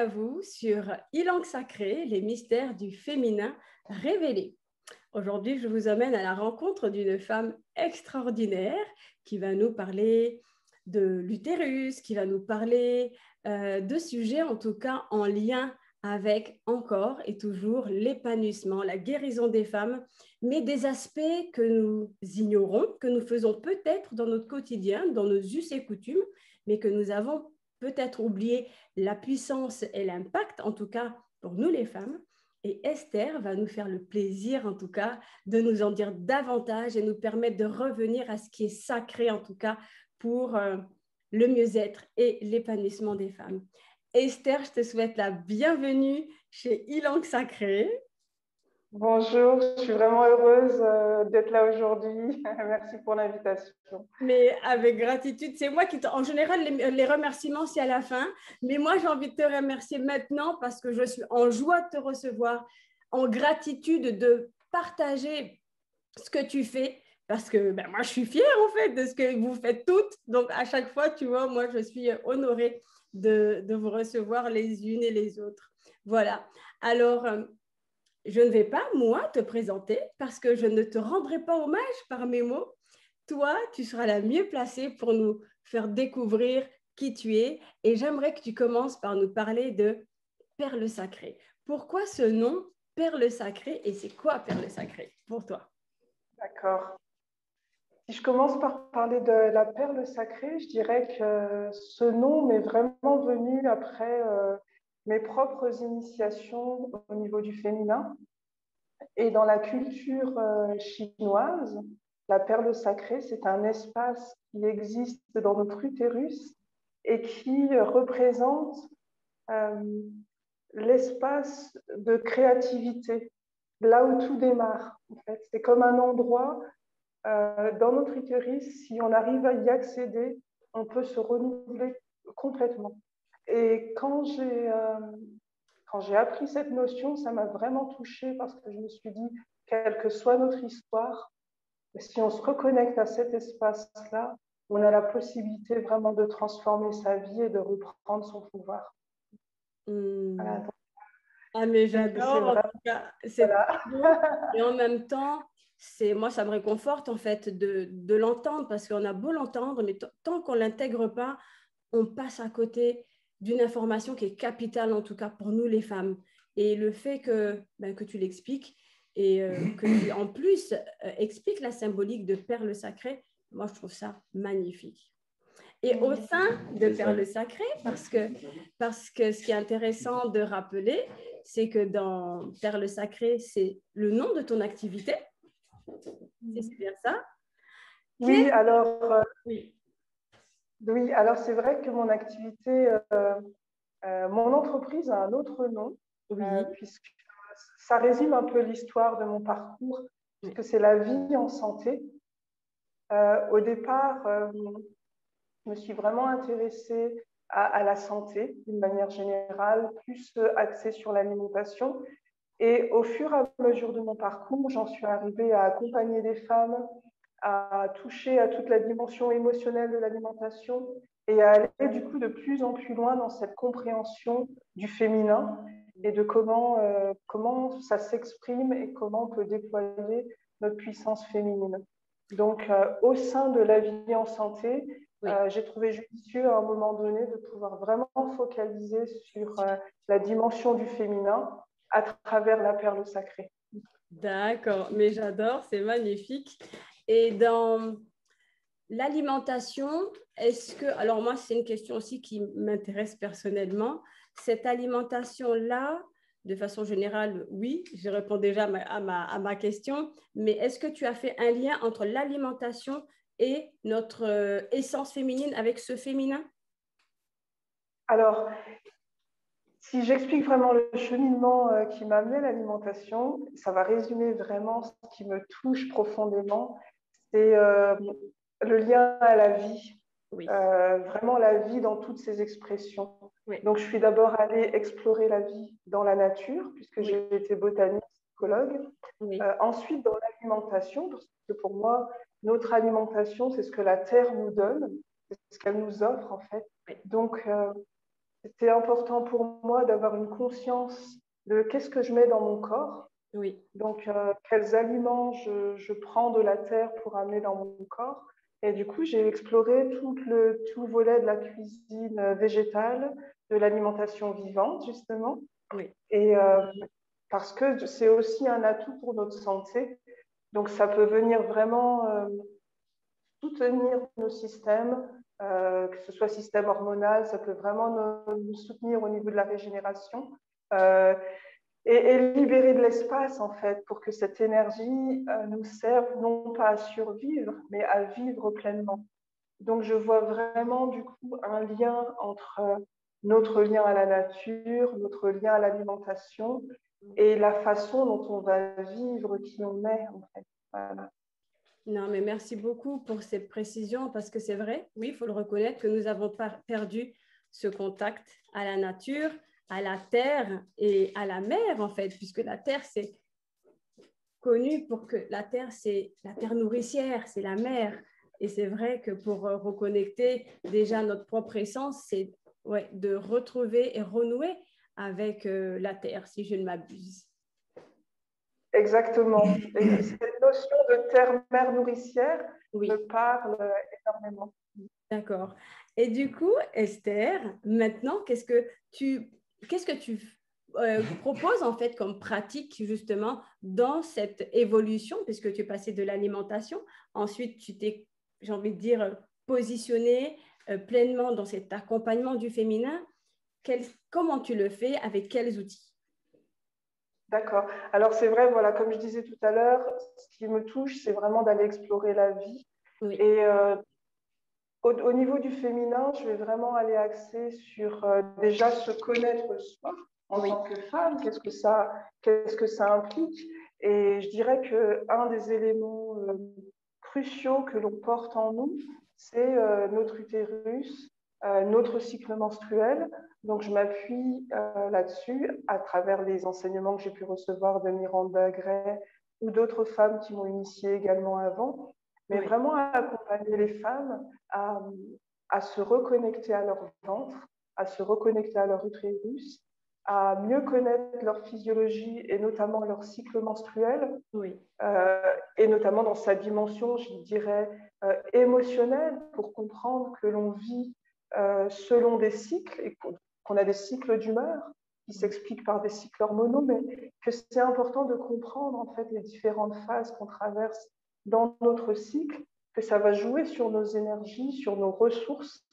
à vous sur Ilang Sacré, les mystères du féminin révélés. Aujourd'hui, je vous emmène à la rencontre d'une femme extraordinaire qui va nous parler de l'utérus, qui va nous parler de sujets en tout cas en lien avec encore et toujours l'épanouissement, la guérison des femmes, mais des aspects que nous ignorons, que nous faisons peut-être dans notre quotidien, dans nos us et coutumes, mais que nous avons peut-être oublié la puissance et l'impact, en tout cas pour nous les femmes. Et Esther va nous faire le plaisir, en tout cas, de nous en dire davantage et nous permettre de revenir à ce qui est sacré, en tout cas, pour le mieux-être et l'épanouissement des femmes. Esther, je te souhaite la bienvenue chez Ilang Sacré. Bonjour, je suis vraiment heureuse d'être là aujourd'hui. Merci pour l'invitation. Mais avec gratitude, c'est moi qui, en général, les remerciements, c'est à la fin. Mais moi, j'ai envie de te remercier maintenant parce que je suis en joie de te recevoir, en gratitude de partager ce que tu fais. Parce que moi, je suis fière, en fait, de ce que vous faites toutes. Donc, à chaque fois, tu vois, moi, je suis honorée de vous recevoir les unes et les autres. Voilà. Alors, je ne vais pas, moi, te présenter parce que je ne te rendrai pas hommage par mes mots. Toi, tu seras la mieux placée pour nous faire découvrir qui tu es. Et j'aimerais que tu commences par nous parler de Perle Sacrée. Pourquoi ce nom, Perle Sacrée, et c'est quoi Perle Sacrée pour toi? D'accord. Si je commence par parler de la perle sacrée, je dirais que ce nom m'est vraiment venu après mes propres initiations au niveau du féminin. Et dans la culture chinoise, la perle sacrée, c'est un espace qui existe dans notre utérus et qui représente euh, l'espace de créativité, là où tout démarre. En fait. C'est comme un endroit dans notre utérus, si on arrive à y accéder, on peut se renouveler complètement. Et quand j'ai appris cette notion, ça m'a vraiment touchée parce que je me suis dit, quelle que soit notre histoire, si on se reconnecte à cet espace-là, on a la possibilité vraiment de transformer sa vie et de reprendre son pouvoir. Voilà, Ah, mais c'est j'adore, en vraiment, tout cas, c'est voilà. très beau. Et en même temps, moi, ça me réconforte en fait de l'entendre parce qu'on a beau l'entendre, mais tant qu'on ne l'intègre pas, on passe à côté d'une information qui est capitale, en tout cas pour nous les femmes. Et le fait que tu l'expliques et que tu, en plus, expliques la symbolique de perles sacrées, moi, je trouve ça magnifique. Et au sein de Perles Sacrées, parce que ce qui est intéressant de rappeler, c'est que dans Perles Sacrées, c'est le nom de ton activité. C'est bien ça? Oui, alors, Oui. oui, alors c'est vrai que mon activité, mon entreprise a un autre nom, Oui. puisque ça résume un peu l'histoire de mon parcours, puisque c'est la vie en santé. Au départ, je me suis vraiment intéressée à la santé d'une manière générale, plus axée sur l'alimentation. Et au fur et à mesure de mon parcours, j'en suis arrivée à accompagner des femmes, à toucher à toute la dimension émotionnelle de l'alimentation et à aller du coup de plus en plus loin dans cette compréhension du féminin et de comment ça s'exprime et comment on peut déployer notre puissance féminine. Donc, au sein de la vie en santé, j'ai trouvé judicieux à un moment donné de pouvoir vraiment focaliser sur la dimension du féminin à travers la perle sacrée. D'accord, mais j'adore, c'est magnifique. Et dans l'alimentation, est-ce que, alors moi, c'est une question aussi qui m'intéresse personnellement, cette alimentation-là, de façon générale, oui, je réponds déjà à ma question, mais est-ce que tu as fait un lien entre l'alimentation et notre essence féminine avec ce féminin? Alors, si j'explique vraiment le cheminement qui m'a amené à l'alimentation, ça va résumer vraiment ce qui me touche profondément. C'est le lien à la vie, Oui. vraiment la vie dans toutes ses expressions. Oui. Donc, je suis d'abord allée explorer la vie dans la nature, puisque j'ai été botaniste, psychologue. Oui. Ensuite, dans l'alimentation, parce que pour moi, notre alimentation, c'est ce que la terre nous donne, c'est ce qu'elle nous offre en fait. Oui. Donc, c'était important pour moi d'avoir une conscience de qu'est-ce que je mets dans mon corps. Oui. Donc, quels aliments je prends de la terre pour amener dans mon corps. Et du coup, j'ai exploré tout le volet de la cuisine végétale, de l'alimentation vivante, justement. Oui. Et parce que c'est aussi un atout pour notre santé. Donc, ça peut venir vraiment soutenir nos systèmes, que ce soit système hormonal, ça peut vraiment nous soutenir au niveau de la régénération. Euh, et libérer de l'espace, en fait, pour que cette énergie nous serve non pas à survivre, mais à vivre pleinement. Donc, je vois vraiment, du coup, un lien entre notre lien à la nature, notre lien à l'alimentation et la façon dont on va vivre qui on est, en fait. Voilà. Non, mais merci beaucoup pour ces précisions parce que c'est vrai, oui, il faut le reconnaître que nous avons perdu ce contact à la nature, à la terre et à la mer, en fait, puisque la terre, c'est connu pour que la terre, c'est la terre nourricière, c'est la mer. Et c'est vrai que pour reconnecter déjà notre propre essence, c'est ouais, de retrouver et renouer avec la terre, si je ne m'abuse. Exactement. Et cette notion de terre-mère nourricière me Oui, parle énormément. d'accord. Et du coup, Esther, maintenant, qu'est-ce que tu proposes en fait comme pratique justement dans cette évolution, puisque tu es passé de l'alimentation, ensuite tu t'es, j'ai envie de dire, positionné pleinement dans cet accompagnement du féminin. Comment tu le fais, avec quels outils? D'accord. Alors c'est vrai, voilà, comme je disais tout à l'heure, ce qui me touche, c'est vraiment d'aller explorer la vie. Oui, Et au niveau du féminin, je vais vraiment aller axer sur déjà se connaître soi en oui, tant que femme, qu'est-ce que ça implique. Et je dirais qu'un des éléments cruciaux que l'on porte en nous, c'est notre utérus, notre cycle menstruel. Donc je m'appuie là-dessus à travers les enseignements que j'ai pu recevoir de Miranda Gray ou d'autres femmes qui m'ont initiée également avant, mais oui, vraiment à accompagner les femmes à, à se reconnecter à leur ventre, à se reconnecter à leur utérus, à mieux connaître leur physiologie et notamment leur cycle menstruel, oui, et notamment dans sa dimension, je dirais, émotionnelle, pour comprendre que l'on vit selon des cycles et qu'on a des cycles d'humeur qui s'expliquent par des cycles hormonaux, mais que c'est important de comprendre en fait les différentes phases qu'on traverse dans notre cycle, que ça va jouer sur nos énergies, sur nos ressources,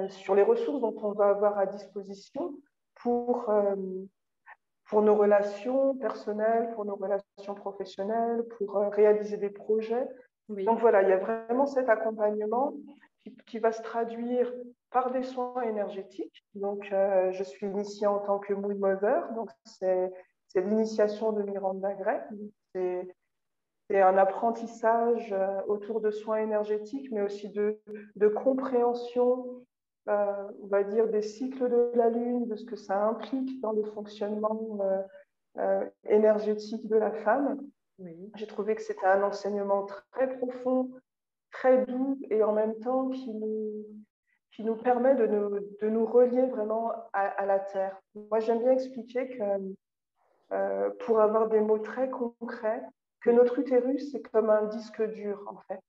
sur les ressources dont on va avoir à disposition pour, euh, pour nos relations personnelles, pour nos relations professionnelles, pour réaliser des projets. Donc oui, voilà, il y a vraiment cet accompagnement qui va se traduire par des soins énergétiques. Donc je suis initiée en tant que Moon Mother, donc c'est l'initiation de Miranda Gray. C'est un apprentissage autour de soins énergétiques, mais aussi de compréhension, on va dire, des cycles de la Lune, de ce que ça implique dans le fonctionnement énergétique de la femme. oui, J'ai trouvé que c'était un enseignement très profond, très doux et en même temps qui nous permet de nous relier vraiment à la Terre. Moi, j'aime bien expliquer que pour avoir des mots très concrets, que oui, notre utérus, c'est comme un disque dur, en fait,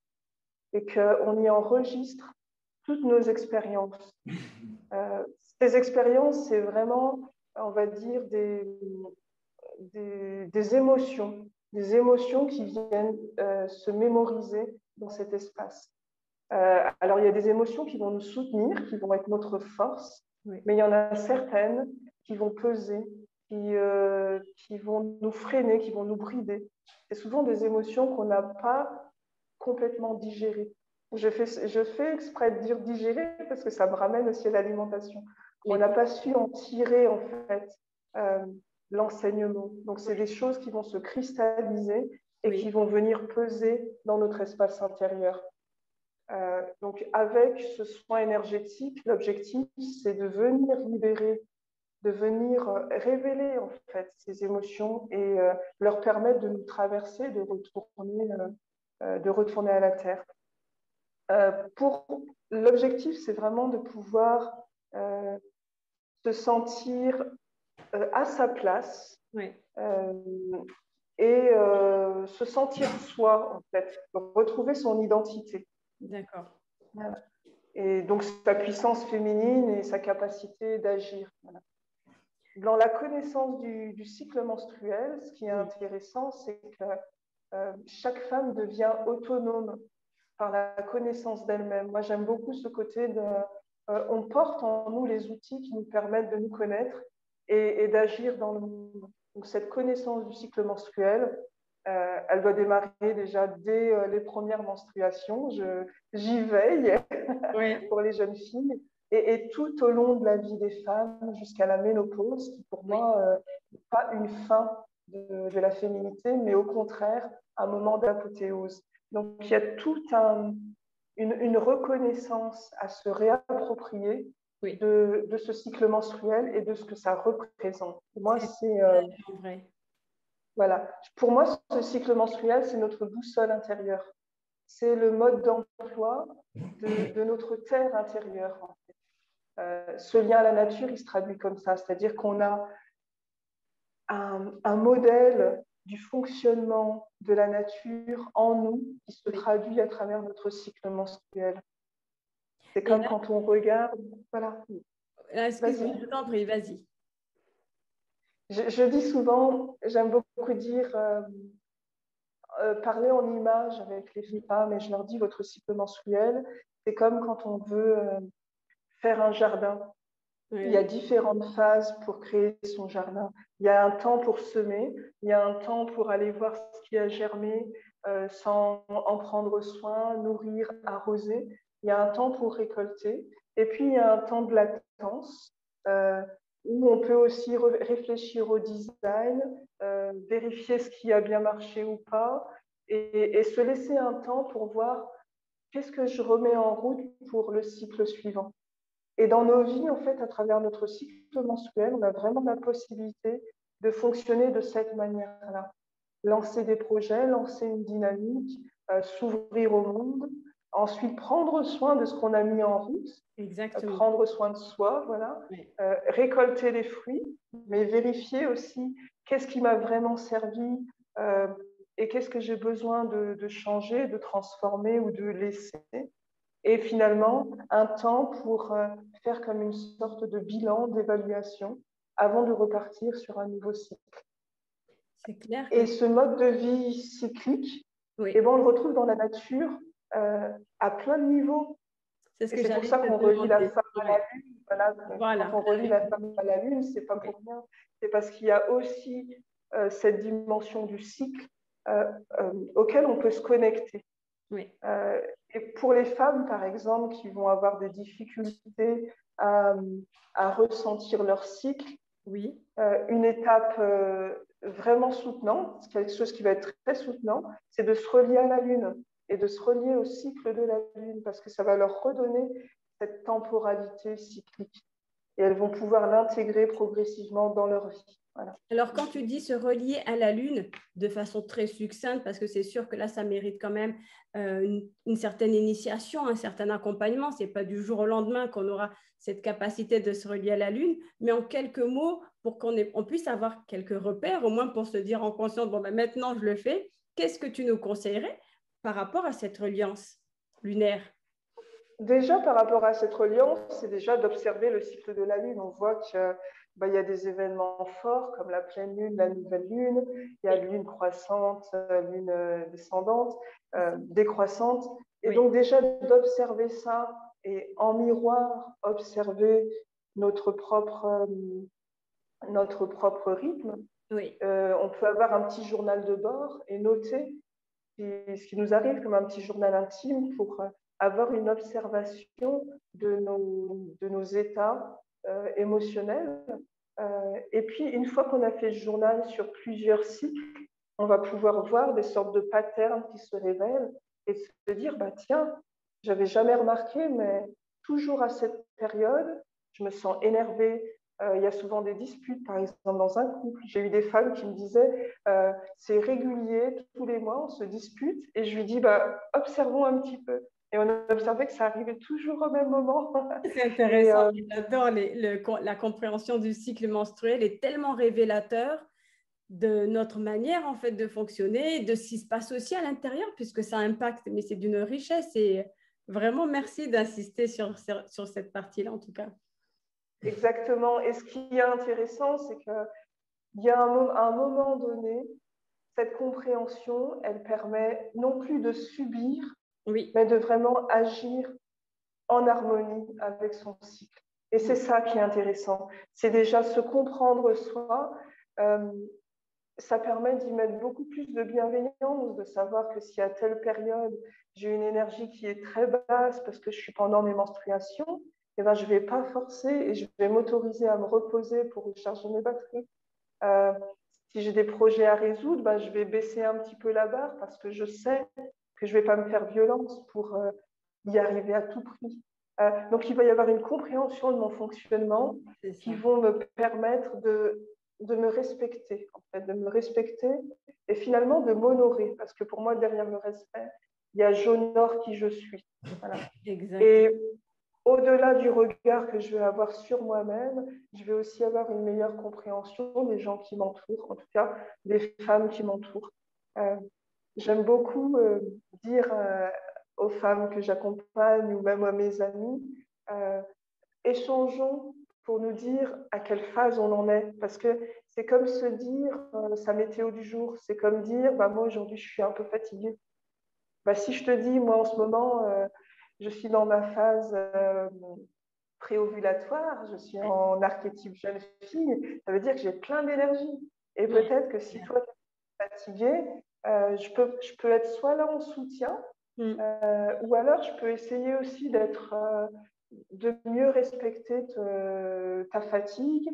et qu'on y enregistre toutes nos expériences. Ces expériences, c'est vraiment, on va dire, des émotions qui viennent se mémoriser dans cet espace. Alors, il y a des émotions qui vont nous soutenir, qui vont être notre force, oui, mais il y en a certaines qui vont peser, qui vont nous freiner, qui vont nous brider. C'est souvent des émotions qu'on n'a pas complètement digérées. Je fais exprès de dire digérer parce que ça me ramène aussi à l'alimentation. On oui, n'a pas su en tirer, en fait, euh, l'enseignement. Donc, c'est des oui, choses qui vont se cristalliser et qui oui, vont venir peser dans notre espace intérieur. Donc, avec ce soin énergétique, l'objectif, c'est de venir libérer, de venir révéler en fait ces émotions et leur permettre de nous traverser, de retourner à la terre. Pour l'objectif, c'est vraiment de pouvoir se sentir à sa place Oui, et se sentir soi, en fait, retrouver son identité. d'accord. Voilà. Et donc sa puissance féminine et sa capacité d'agir. Voilà. Dans la connaissance du cycle menstruel, ce qui est Oui, intéressant, c'est que chaque femme devient autonome par la connaissance d'elle-même. Moi, j'aime beaucoup ce côté de on porte en nous les outils qui nous permettent de nous connaître et d'agir dans le monde. Donc, cette connaissance du cycle menstruel, elle doit démarrer déjà dès les premières menstruations. J'y veille oui, pour les jeunes filles et tout au long de la vie des femmes jusqu'à la ménopause, qui pour oui. moi n'est pas une fin de la féminité, mais au contraire un moment d'apothéose. Donc il y a toute une reconnaissance à se réapproprier Oui. de ce cycle menstruel et de ce que ça représente. Pour moi, C'est c'est tellement vrai. voilà. Pour moi, ce cycle menstruel, c'est notre boussole intérieure. C'est le mode d'emploi de notre terre intérieure. Ce lien à la nature, il se traduit comme ça, c'est-à-dire qu'on a un modèle du fonctionnement de la nature en nous qui se Oui. traduit à travers notre cycle menstruel. C'est Et comme là, quand on regarde, voilà, excuse-moi, vas-y. je t'en prie, vas-y. Je dis souvent, j'aime beaucoup dire, parler en images avec les Oui, femmes et je leur dis, votre cycle menstruel, c'est comme quand on veut faire un jardin. Il y a oui, différentes phases pour créer son jardin. Il y a un temps pour semer, il y a un temps pour aller voir ce qui a germé sans en prendre soin, nourrir, arroser. Il y a un temps pour récolter. Et puis, il y a un temps de latence euh, où on peut aussi réfléchir au design, vérifier ce qui a bien marché ou pas et se laisser un temps pour voir qu'est-ce que je remets en route pour le cycle suivant. Et dans nos vies, en fait, à travers notre cycle menstruel, on a vraiment la possibilité de fonctionner de cette manière-là. Lancer des projets, lancer une dynamique, s'ouvrir au monde, ensuite prendre soin de ce qu'on a mis en route, exactement. prendre soin de soi, voilà, Oui, récolter les fruits, mais vérifier aussi qu'est-ce qui m'a vraiment servi euh, et qu'est-ce que j'ai besoin de changer, de transformer ou de laisser. Et finalement, un temps pour faire comme une sorte de bilan, d'évaluation, avant de repartir sur un nouveau cycle. c'est clair que Et ce mode de vie cyclique, eh oui, ben, on le retrouve dans la nature à plein de niveaux. c'est ce Et que c'est pour j'allais ça te qu'on relie la demander. femme à la Oui, lune. Voilà, quand voilà, on la relie la lune. femme à la lune, c'est pas Oui, pour rien. C'est parce qu'il y a aussi cette dimension du cycle auquel on peut se connecter. oui, Euh, et pour les femmes, par exemple, qui vont avoir des difficultés à, à ressentir leur cycle, oui, une étape vraiment soutenante, quelque chose qui va être très soutenant, c'est de se relier à la Lune et de se relier au cycle de la Lune parce que ça va leur redonner cette temporalité cyclique et elles vont pouvoir l'intégrer progressivement dans leur vie. Voilà. alors, quand tu dis se relier à la Lune de façon très succincte, parce que c'est sûr que là, ça mérite quand même une certaine initiation, un certain accompagnement. Ce n'est pas du jour au lendemain qu'on aura cette capacité de se relier à la Lune, mais en quelques mots, pour on puisse avoir quelques repères, au moins pour se dire en conscience, bon, ben, maintenant, je le fais. Qu'est-ce que tu nous conseillerais par rapport à cette reliance lunaire? Déjà, par rapport à cette reliance, c'est déjà d'observer le cycle de la Lune. On voit qu'il y a des événements forts comme la pleine Lune, la nouvelle Lune, il y a Oui, Lune croissante, Lune descendante, décroissante. Et oui, donc déjà d'observer ça et en miroir, observer notre propre rythme. oui, On peut avoir un petit journal de bord et noter ce qui nous arrive comme un petit journal intime pour avoir une observation de nos états émotionnels. Et puis, une fois qu'on a fait ce journal sur plusieurs cycles, on va pouvoir voir des sortes de patterns qui se révèlent et se dire, bah, tiens, j'avais jamais remarqué, mais toujours à cette période, je me sens énervée. Il y a souvent des disputes, par exemple, dans un couple. J'ai eu des femmes qui me disaient, c'est régulier, tous les mois, on se dispute. Et je lui dis, bah, observons un petit peu. Et on a observé que ça arrivait toujours au même moment. C'est Et, intéressant. J'adore la compréhension du cycle menstruel est tellement révélateur de notre manière en fait de fonctionner, de ce qui se passe aussi à l'intérieur, puisque ça impacte, mais c'est d'une richesse. Et vraiment, merci d'insister sur cette partie-là, en tout cas. exactement. Et ce qui est intéressant, c'est qu'il y a un moment donné, cette compréhension, elle permet non plus de subir, Oui, mais de vraiment agir en harmonie avec son cycle. Et c'est ça qui est intéressant. C'est déjà se comprendre soi. Euh, Ça permet d'y mettre beaucoup plus de bienveillance, de savoir que si à telle période, j'ai une énergie qui est très basse parce que je suis pendant mes menstruations, eh ben, je ne vais pas forcer et je vais m'autoriser à me reposer pour recharger mes batteries. Euh, Si j'ai des projets à résoudre, ben, je vais baisser un petit peu la barre parce que je sais que je ne vais pas me faire violence pour y arriver à tout prix. Donc, il va y avoir une compréhension de mon fonctionnement c'est qui ça. vont me permettre de me respecter, en fait, de me respecter et finalement de m'honorer. Parce que pour moi, derrière le respect, il y a j'honore qui je suis. Voilà. Exact. Et au-delà du regard que je vais avoir sur moi-même, je vais aussi avoir une meilleure compréhension des gens qui m'entourent, en tout cas des femmes qui m'entourent. Euh, J'aime beaucoup dire aux femmes que j'accompagne ou même à mes amis, euh, échangeons pour nous dire à quelle phase on en est. Parce que c'est comme se dire sa météo du jour. C'est comme dire, bah, moi aujourd'hui je suis un peu fatiguée. Bah, si je te dis, moi en ce moment, je suis dans ma phase préovulatoire, je suis en archétype jeune fille, ça veut dire que j'ai plein d'énergie. Et Ouais. peut-être que si toi tu es fatiguée, je peux être soit là en soutien, Mm. ou alors je peux essayer aussi de mieux respecter ta fatigue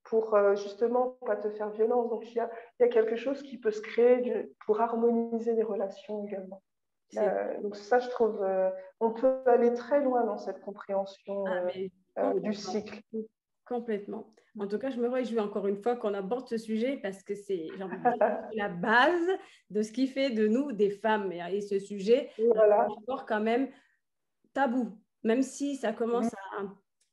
pour justement pas te faire violence. Donc il y a quelque chose qui peut se créer pour harmoniser les relations également. C'est Donc ça, je trouve, on peut aller très loin dans cette compréhension ah, mais du complètement. cycle. Complètement. En tout cas, je me réjouis encore une fois qu'on aborde ce sujet parce que c'est, j'ai envie de dire, la base de ce qui fait de nous des femmes. Et ce sujet reste Voilà. encore quand même tabou, même si ça Oui, commence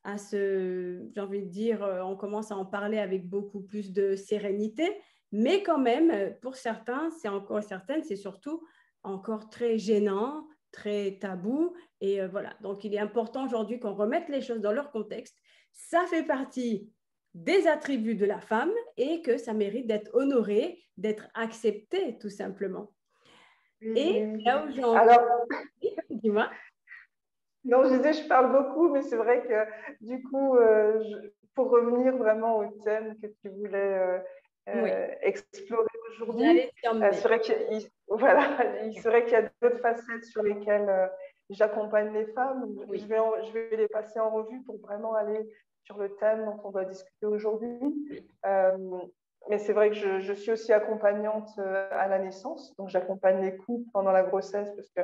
à se, j'ai envie de dire, on commence à en parler avec beaucoup plus de sérénité, mais quand même, pour certains, c'est encore certaines, c'est surtout encore très gênant, très tabou, et voilà. Donc, il est important aujourd'hui qu'on remette les choses dans leur contexte. Ça fait partie des attributs de la femme et que ça mérite d'être honoré, d'être accepté, tout simplement. oui, Et oui, oui. là où j'ai envie, Alors, dis-moi. non, je disais, je parle beaucoup, mais c'est vrai que du coup, pour revenir vraiment au thème que tu voulais Oui, explorer aujourd'hui, j'allais t'y emmener. c'est vrai voilà, il serait qu'il y a d'autres facettes sur lesquelles j'accompagne les femmes. Oui, Je vais les passer en revue pour vraiment aller sur le thème dont on va discuter aujourd'hui. oui, Euh, mais c'est vrai que je suis aussi accompagnante à la naissance, donc j'accompagne les couples pendant la grossesse parce que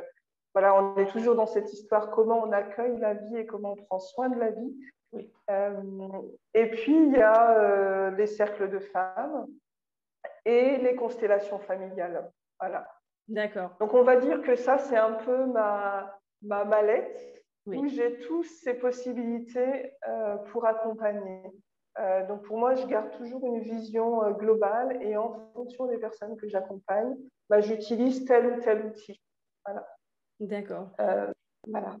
voilà, on est toujours dans cette histoire comment on accueille la vie et comment on prend soin de la vie. oui. Euh, et puis, il y a les cercles de femmes et les constellations familiales. Voilà. D'accord. Donc, on va dire que ça, c'est un peu ma mallette où Oui, j'ai tous ces possibilités pour accompagner. Donc, pour moi, je garde toujours une vision globale et en fonction des personnes que j'accompagne, bah, j'utilise tel ou tel outil. Voilà. d'accord. Euh, voilà.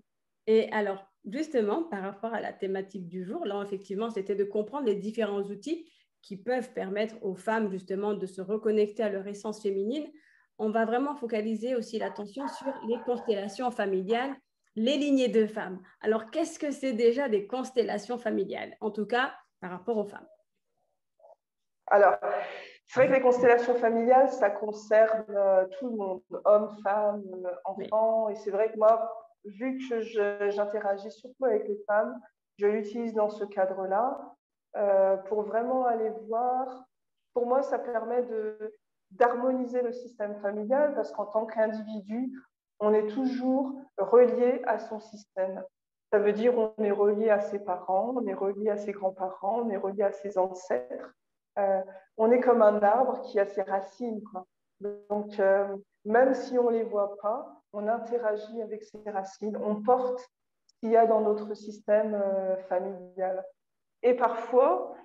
Et alors, justement, par rapport à la thématique du jour, là, effectivement, c'était de comprendre les différents outils qui peuvent permettre aux femmes, justement, de se reconnecter à leur essence féminine. On va vraiment focaliser aussi l'attention sur les constellations familiales, les lignées de femmes. Alors, qu'est-ce que c'est déjà des constellations familiales? En tout cas, par rapport aux femmes. Alors, c'est vrai que les constellations familiales, ça concerne tout le monde, hommes, femmes, Oui, enfants. Et c'est vrai que moi, vu que j'interagis surtout avec les femmes, je l'utilise dans ce cadre-là pour vraiment aller voir. Pour moi, ça permet d'harmoniser le système familial parce qu'en tant qu'individu, on est toujours relié à son système. Ça veut dire on est relié à ses parents, on est relié à ses grands-parents, on est relié à ses ancêtres. Euh, on est comme un arbre qui a ses racines, quoi. Donc, même si on ne les voit pas, on interagit avec ses racines, on porte ce qu'il y a dans notre système familial. Et parfois,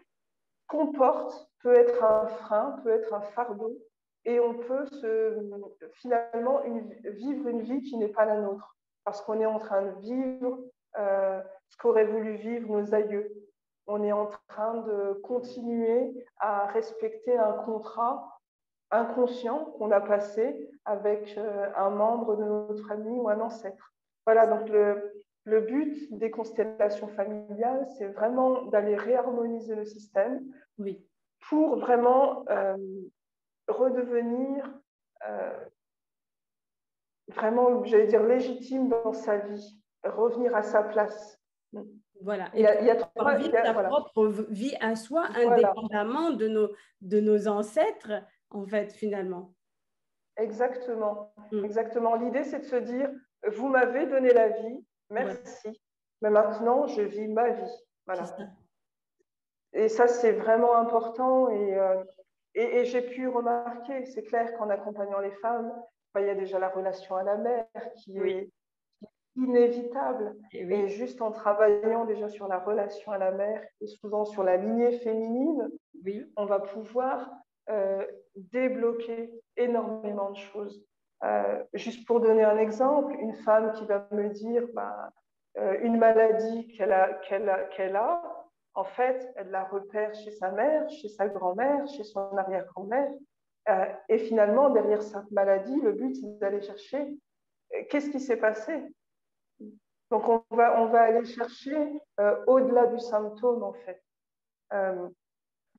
qu'on porte peut être un frein, peut être un fardeau, et on peut finalement vivre une vie qui n'est pas la nôtre, parce qu'on est en train de vivre ce qu'auraient voulu vivre nos aïeux. On est en train de continuer à respecter un contrat inconscient qu'on a passé avec un membre de notre famille ou un ancêtre. Voilà, donc le but des constellations familiales, c'est vraiment d'aller réharmoniser le système pour vraiment redevenir vraiment, j'allais dire, légitime dans sa vie, revenir à sa place. Voilà, et vivre sa propre vie à soi, indépendamment de nos ancêtres, en fait, finalement. Exactement, exactement. L'idée, c'est de se dire, vous m'avez donné la vie, merci, mais maintenant, je vis ma vie. Voilà. Et ça, c'est vraiment important. Et j'ai pu remarquer, c'est clair qu'en accompagnant les femmes, il y a déjà la relation à la mère qui est inévitable. Et juste en travaillant déjà sur la relation à la mère et souvent sur la lignée féminine, on va pouvoir débloquer énormément de choses. Juste pour donner un exemple, une femme qui va me dire une maladie qu'elle a, en fait, elle la repère chez sa mère, chez sa grand-mère, chez son arrière-grand-mère. Et finalement, derrière cette maladie, le but, c'est d'aller chercher qu'est-ce qui s'est passé. Donc, on va aller chercher au-delà du symptôme, en fait.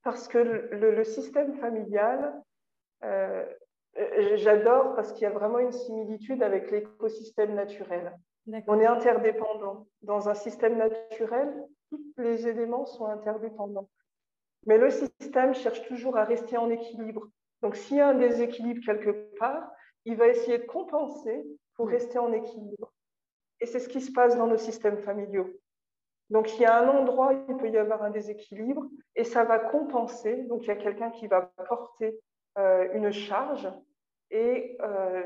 Parce que le système familial, j'adore parce qu'il y a vraiment une similitude avec l'écosystème naturel. On est interdépendants. Dans un système naturel, tous les éléments sont interdépendants. Mais le système cherche toujours à rester en équilibre. Donc, s'il y a un déséquilibre quelque part, il va essayer de compenser pour rester en équilibre. Et c'est ce qui se passe dans nos systèmes familiaux. Donc, il y a un endroit où il peut y avoir un déséquilibre et ça va compenser. Donc, il y a quelqu'un qui va porter une charge et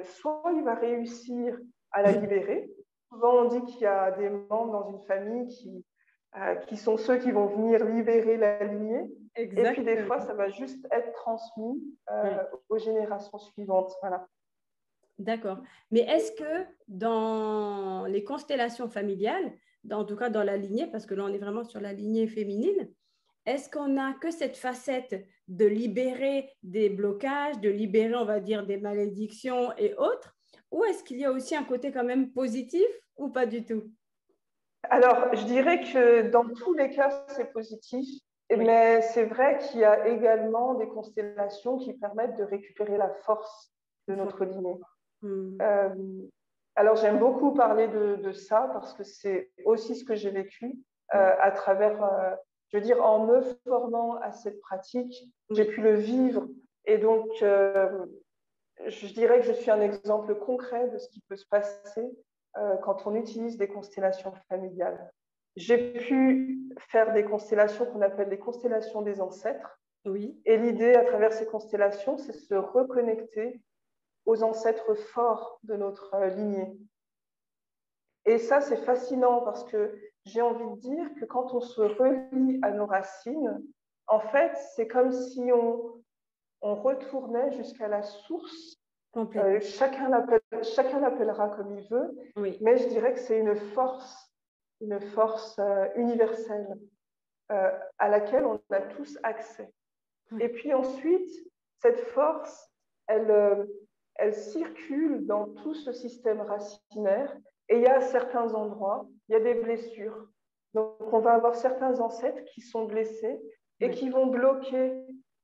soit il va réussir à la libérer. Souvent, on dit qu'il y a des membres dans une famille qui sont ceux qui vont venir libérer la lignée. Exactement. Et puis, des fois, ça va juste être transmis aux générations suivantes. Voilà. D'accord. Mais est-ce que dans les constellations familiales, en tout cas dans la lignée, parce que là on est vraiment sur la lignée féminine, est-ce qu'on n'a que cette facette de libérer des blocages, de libérer, on va dire, des malédictions et autres, ou est-ce qu'il y a aussi un côté quand même positif ou pas du tout? Alors, je dirais que dans tous les cas, c'est positif, mais c'est vrai qu'il y a également des constellations qui permettent de récupérer la force de notre lignée. Alors, j'aime beaucoup parler de ça parce que c'est aussi ce que j'ai vécu à travers, je veux dire, en me formant à cette pratique, j'ai pu le vivre. Et donc, je dirais que je suis un exemple concret de ce qui peut se passer quand on utilise des constellations familiales. J'ai pu faire des constellations qu'on appelle des constellations des ancêtres. Et l'idée à travers ces constellations, c'est se reconnecter aux ancêtres forts de notre lignée. Et ça, c'est fascinant parce que j'ai envie de dire que quand on se relie à nos racines, en fait, c'est comme si on retournait jusqu'à la source. Chacun l'appellera comme il veut, mais je dirais que c'est une force universelle à laquelle on a tous accès. Et puis ensuite, cette force, elle circule dans tout ce système racinaire et il y a certains endroits, il y a des blessures. Donc, on va avoir certains ancêtres qui sont blessés et qui vont bloquer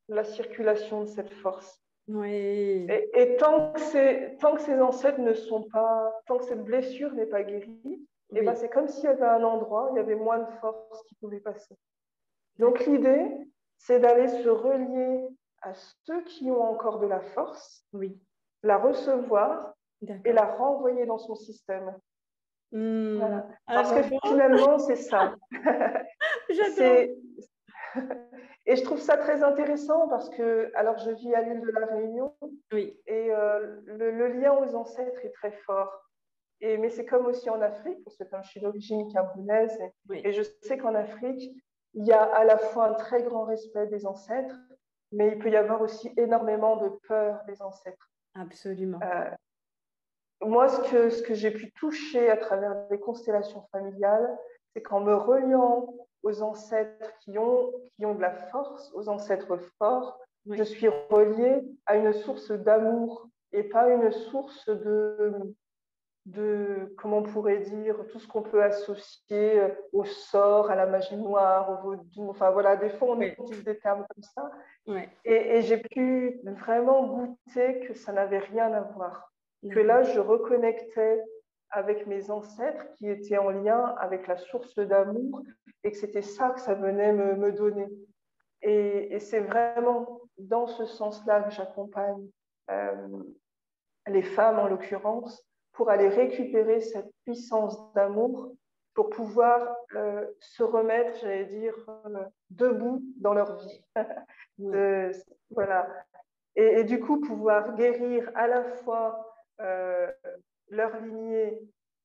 la circulation de cette force. Et tant que ces ancêtres ne sont pas, tant que cette blessure n'est pas guérie, et ben c'est comme s'il y avait un endroit, il y avait moins de force qui pouvait passer. Donc, l'idée, c'est d'aller se relier à ceux qui ont encore de la force, la recevoir et la renvoyer dans son système. Voilà. Parce que finalement, c'est ça. Et je trouve ça très intéressant parce que, alors je vis à l'île de la Réunion et le lien aux ancêtres est très fort. Mais c'est comme aussi en Afrique, parce que comme je suis d'origine camerounaise, Oui, et je sais qu'en Afrique, il y a à la fois un très grand respect des ancêtres, mais il peut y avoir aussi énormément de peur des ancêtres. absolument. Euh, Moi, ce que j'ai pu toucher à travers les constellations familiales, c'est qu'en me reliant aux ancêtres qui ont de la force, aux ancêtres forts, je Oui, suis reliée à une source d'amour et pas une source comment on pourrait dire, tout ce qu'on peut associer au sort, à la magie noire, au vaudou. Enfin voilà, des fois on oui, utilise des termes comme ça. oui, Et j'ai pu vraiment goûter que ça n'avait rien à voir. Que d'accord. là, je reconnectais avec mes ancêtres qui étaient en lien avec la source d'amour et que c'était ça que ça venait me donner. Et c'est vraiment dans ce sens-là que j'accompagne euh, les femmes, en l'occurrence, pour aller récupérer cette puissance d'amour pour pouvoir se remettre, j'allais dire, debout dans leur vie. Oui. Euh, voilà. Du coup, pouvoir guérir à la fois leur lignée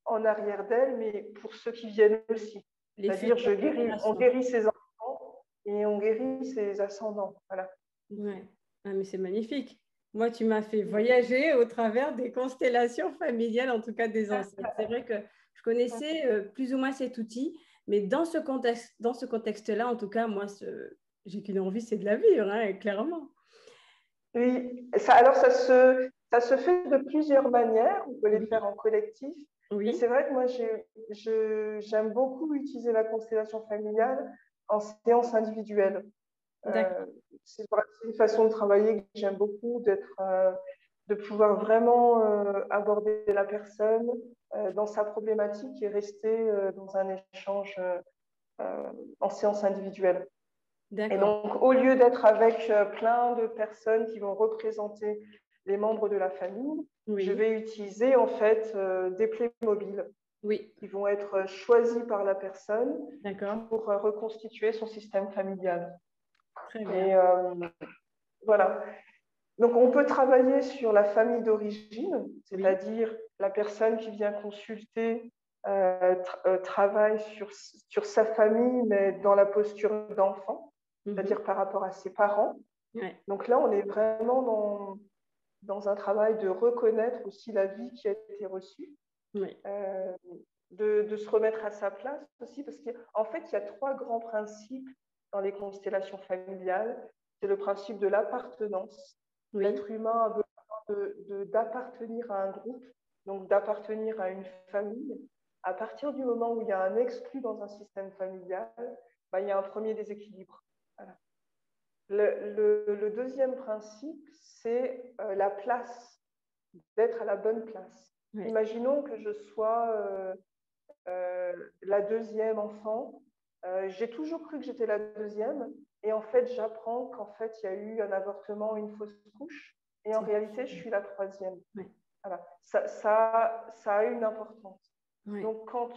en arrière d'elle, mais pour ceux qui viennent aussi. Les C'est-à-dire, futures on générations. guérit ses enfants et on guérit ses ascendants. Voilà. Ouais. Ah, mais c'est magnifique. Moi, tu m'as fait voyager au travers des constellations familiales, en tout cas des ancêtres. C'est vrai que je connaissais plus ou moins cet outil, mais dans ce contexte-là, en tout cas, moi, j'ai qu'une envie, c'est de la vivre, hein, clairement. Oui, ça se fait de plusieurs manières. On peut les Oui, faire en collectif. Mais oui, c'est vrai que moi, j'aime beaucoup utiliser la constellation familiale en séance individuelle. d'accord. C'est une façon de travailler que j'aime beaucoup, de pouvoir vraiment aborder la personne dans sa problématique et rester dans un échange en séance individuelle. Et D'accord. donc, au lieu d'être avec plein de personnes qui vont représenter les membres de la famille, je Oui, vais utiliser en fait des Playmobil oui, qui vont être choisis par la personne d'accord. pour reconstituer son système familial. Très bien. Et voilà. Donc, on peut travailler sur la famille d'origine, Oui, c'est-à-dire la personne qui vient consulter travaille sur sa famille, mais dans la posture d'enfant, mhm, c'est-à-dire par rapport à ses parents. ouais, Donc là, on est vraiment dans un travail de reconnaître aussi la vie qui a été reçue, oui, euh, de se remettre à sa place aussi, parce qu'en fait, il y a trois grands principes dans les constellations familiales. C'est le principe de l'appartenance. oui, L'être humain a besoin d'appartenir à un groupe, donc d'appartenir à une famille. À partir du moment où il y a un exclu dans un système familial, bah, il y a un premier déséquilibre. Voilà. Le deuxième principe, c'est la place, d'être à la bonne place. oui, Imaginons que je sois la deuxième enfant. J'ai toujours cru que j'étais la deuxième. Et en fait, j'apprends qu'en fait, il y a eu un avortement, une fausse couche. Et en c'est réalité, je suis la troisième. ouais, Voilà. Ça a une importance. ouais, Donc, quand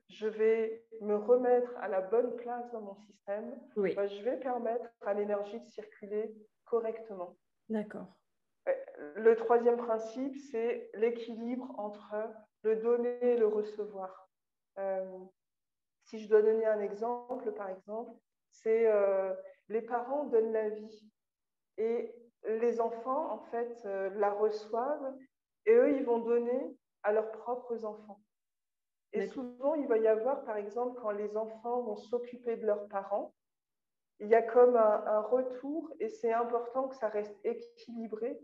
je vais me remettre à la bonne place dans mon système, oui, bah, je vais permettre à l'énergie de circuler correctement. d'accord. Le troisième principe, c'est l'équilibre entre le donner et le recevoir. Euh, Si je dois donner un exemple, par exemple, c'est les parents donnent la vie et les enfants, en fait, la reçoivent et eux, ils vont donner à leurs propres enfants. Et D'accord. souvent, il va y avoir, par exemple, quand les enfants vont s'occuper de leurs parents, il y a comme un retour et c'est important que ça reste équilibré,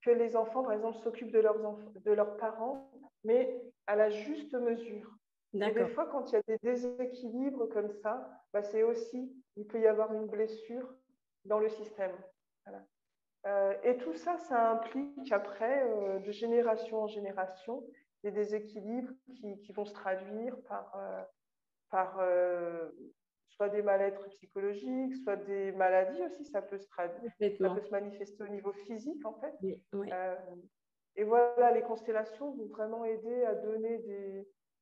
que les enfants, par exemple, s'occupent de leurs parents, mais à la juste mesure. Et des D'accord. fois, quand il y a des déséquilibres comme ça, bah, c'est aussi, il peut y avoir une blessure dans le système. Voilà. Et tout ça, ça implique après, de génération en génération, des déséquilibres qui vont se traduire par soit des mal-être psychologiques, soit des maladies aussi. Ça Complètement. peut se manifester au niveau physique, en fait. Oui, oui. Euh, et voilà, les constellations vont vraiment aider à donner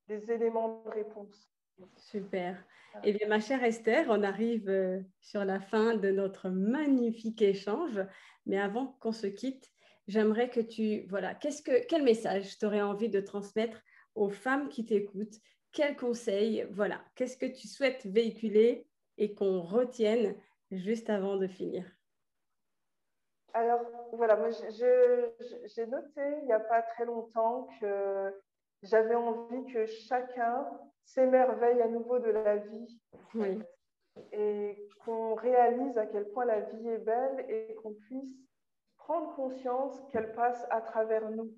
des éléments de réponse. Super. Voilà. Eh bien, ma chère Esther, on arrive sur la fin de notre magnifique échange. Mais avant qu'on se quitte, j'aimerais que tu, voilà, quel message tu aurais envie de transmettre aux femmes qui t'écoutent? Quels conseils, voilà, qu'est-ce que tu souhaites véhiculer et qu'on retienne juste avant de finir? Alors, voilà, moi, j'ai noté il n'y a pas très longtemps que j'avais envie que chacun s'émerveille à nouveau de la vie, en fait, Oui, et qu'on réalise à quel point la vie est belle et qu'on puisse prendre conscience qu'elle passe à travers nous.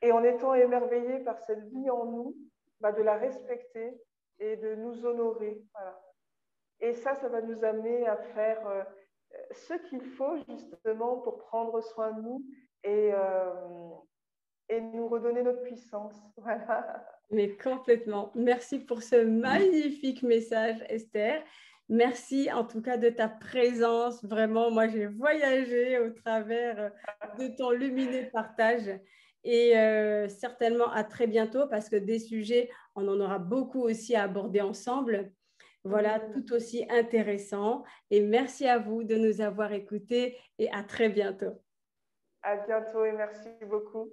Et en étant émerveillé par cette vie en nous, bah, de la respecter et de nous honorer. Voilà. Et ça va nous amener à faire ce qu'il faut justement pour prendre soin de nous et, euh, et nous redonner notre puissance. Voilà. mais complètement. Merci pour ce magnifique message, Esther. Merci en tout cas de ta présence. Vraiment, moi, j'ai voyagé au travers de ton lumineux partage. Et certainement à très bientôt parce que des sujets, on en aura beaucoup aussi à aborder ensemble. Voilà, tout aussi intéressant. Et merci à vous de nous avoir écoutés et à très bientôt. À bientôt et merci beaucoup.